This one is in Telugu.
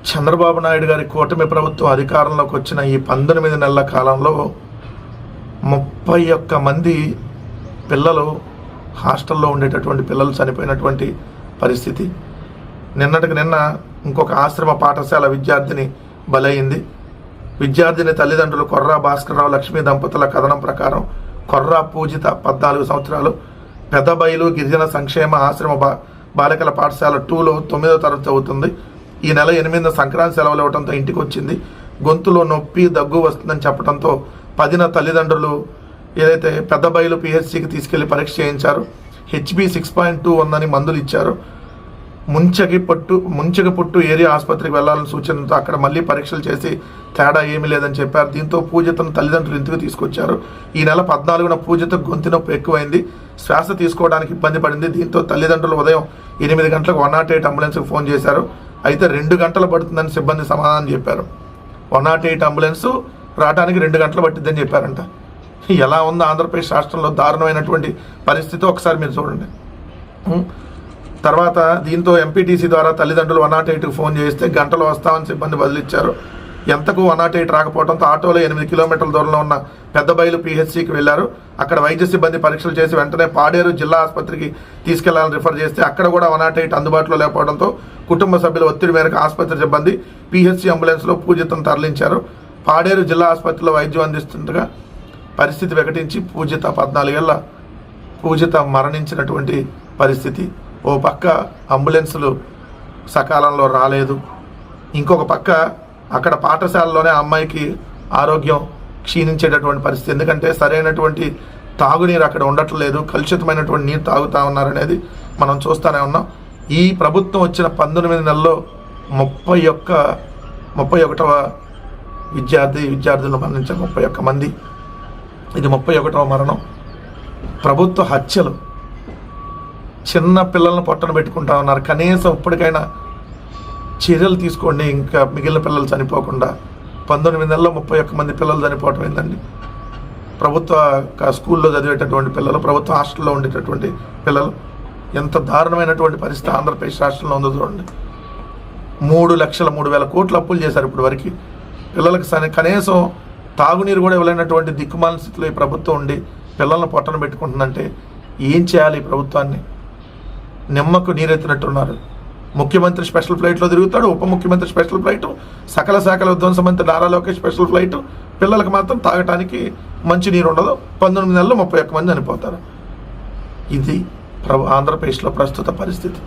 చంద్రబాబు నాయుడు గారి కూటమి ప్రభుత్వం అధికారంలోకి వచ్చిన ఈ 19 నెలల కాలంలో 31 మంది పిల్లలు హాస్టల్లో ఉండేటటువంటి పిల్లలు చనిపోయినటువంటి పరిస్థితి. నిన్నటికి నిన్న ఇంకొక ఆశ్రమ పాఠశాల విద్యార్థిని బలైంది. విద్యార్థిని తల్లిదండ్రులు కొర్రా భాస్కర్రావు లక్ష్మీ దంపతుల కథనం ప్రకారం కొర్రా పూజిత 14 సంవత్సరాలు పెదబైలు గిరిజన సంక్షేమ ఆశ్రమ బాలికల పాఠశాల 2లో 9వ తరగతి చదువుతుంది. ఈ నెల 8న సంక్రాంతి సెలవులు ఇవ్వడంతో ఇంటికి వచ్చింది. గొంతులో నొప్పి దగ్గు వస్తుందని చెప్పడంతో 10న తల్లిదండ్రులు ఏదైతే పెద్దబైలు పిహెచ్సికి తీసుకెళ్లి పరీక్ష చేయించారు. HB 6.2 ఉందని మందులు ఇచ్చారు. ముంచగిపుట్టు ఏరియా ఆసుపత్రికి వెళ్లాలని సూచనతో అక్కడ మళ్ళీ పరీక్షలు చేసి తేడా ఏమీ లేదని చెప్పారు. దీంతో పూజితను తల్లిదండ్రులు ఇంటికి తీసుకొచ్చారు. ఈ నెల 14న పూజితకు గొంతు నొప్పి ఎక్కువైంది. శ్వాస తీసుకోవడానికి ఇబ్బంది పడింది. దీంతో తల్లిదండ్రులు ఉదయం 8 గంటలకు 108 అంబులెన్స్కి ఫోన్ చేశారు. అయితే 2 గంటలు పడుతుందని సిబ్బంది సమాధానం చెప్పారు. 108 అంబులెన్స్ రావడానికి 2 గంటలు పట్టిద్దని చెప్పారంట. ఎలా ఉందో ఆంధ్రప్రదేశ్ రాష్ట్రంలో దారుణమైనటువంటి పరిస్థితి ఒకసారి మీరు చూడండి. తర్వాత దీంతో ఎంపీటీసీ ద్వారా తల్లిదండ్రులు 108కి ఫోన్ చేస్తే గంటలు వస్తామని సిబ్బంది బదిలిచ్చారు. ఎంతకు 108 రాకపోవడంతో ఆటోలో 8 కిలోమీటర్ల దూరంలో ఉన్న పెద్దబైలు పిహెచ్సికి వెళ్లారు. అక్కడ వైద్య సిబ్బంది పరీక్షలు చేసి వెంటనే పాడేరు జిల్లా ఆసుపత్రికి తీసుకెళ్లాలని రిఫర్ చేస్తే అక్కడ కూడా 108 అందుబాటులో లేకపోవడంతో కుటుంబ సభ్యుల ఒత్తిడి మేరకు ఆసుపత్రి సిబ్బంది పిహెచ్సి అంబులెన్స్లో పూజితను తరలించారు. పాడేరు జిల్లా ఆసుపత్రిలో వైద్యం అందిస్తుండగా పరిస్థితి వికటించి పూజిత 14 ఏళ్ల పూజిత మరణించినటువంటి పరిస్థితి. ఓ పక్క అంబులెన్సులు సకాలంలో రాలేదు, ఇంకొక పక్క అక్కడ పాఠశాలలోనే అమ్మాయికి ఆరోగ్యం క్షీణించేటటువంటి పరిస్థితి. ఎందుకంటే సరైనటువంటి తాగునీరు అక్కడ ఉండట్లేదు, కలుషితమైనటువంటి నీరు తాగుతూ ఉన్నారనేది మనం చూస్తూనే ఉన్నాం. ఈ ప్రభుత్వం వచ్చిన 19 నెలల్లో 31వ విద్యార్థులు మరణించారు. 31 మంది. ఇది 31వ మరణం. ప్రభుత్వ హత్యలు, చిన్న పిల్లలను పొట్టన పెట్టుకుంటా ఉన్నారు. కనీసం ఇప్పటికైనా చర్యలు తీసుకోండి, ఇంకా మిగిలిన పిల్లలు చనిపోకుండా. 19 నెలల్లో 31 మంది పిల్లలు చనిపోవటం ఏందండి? ప్రభుత్వ స్కూల్లో చదివేటటువంటి పిల్లలు, ప్రభుత్వ హాస్టల్లో ఉండేటటువంటి పిల్లలు. ఎంత దారుణమైనటువంటి పరిస్థితి ఆంధ్రప్రదేశ్ రాష్ట్రంలో ఉందో చూడండి. 3,03,000 కోట్లు అప్పులు చేశారు ఇప్పుడు వరకు. పిల్లలకు కనీసం తాగునీరు కూడా ఇవ్వలేనటువంటి దిక్కుమాలిన స్థితిలో ఈ ప్రభుత్వం ఉండి పిల్లలను పొట్టన పెట్టుకుంటుందంటే ఏం చేయాలి? ఈ ప్రభుత్వాన్ని నిమ్మకు నీరెత్తినట్టున్నారు. ముఖ్యమంత్రి స్పెషల్ ఫ్లైట్లో తిరుగుతాడు, ఉప ముఖ్యమంత్రి స్పెషల్ ఫ్లైట్, సకల శాఖల విధ్వంస మంత్రి నారా లోకేష్ స్పెషల్ ఫ్లైట్. పిల్లలకు మాత్రం తాగటానికి మంచి నీరు ఉండదు. 19 నెలల్లో 31 మంది చనిపోతారు. ఇది ఆంధ్రప్రదేశ్లో ప్రస్తుత పరిస్థితి.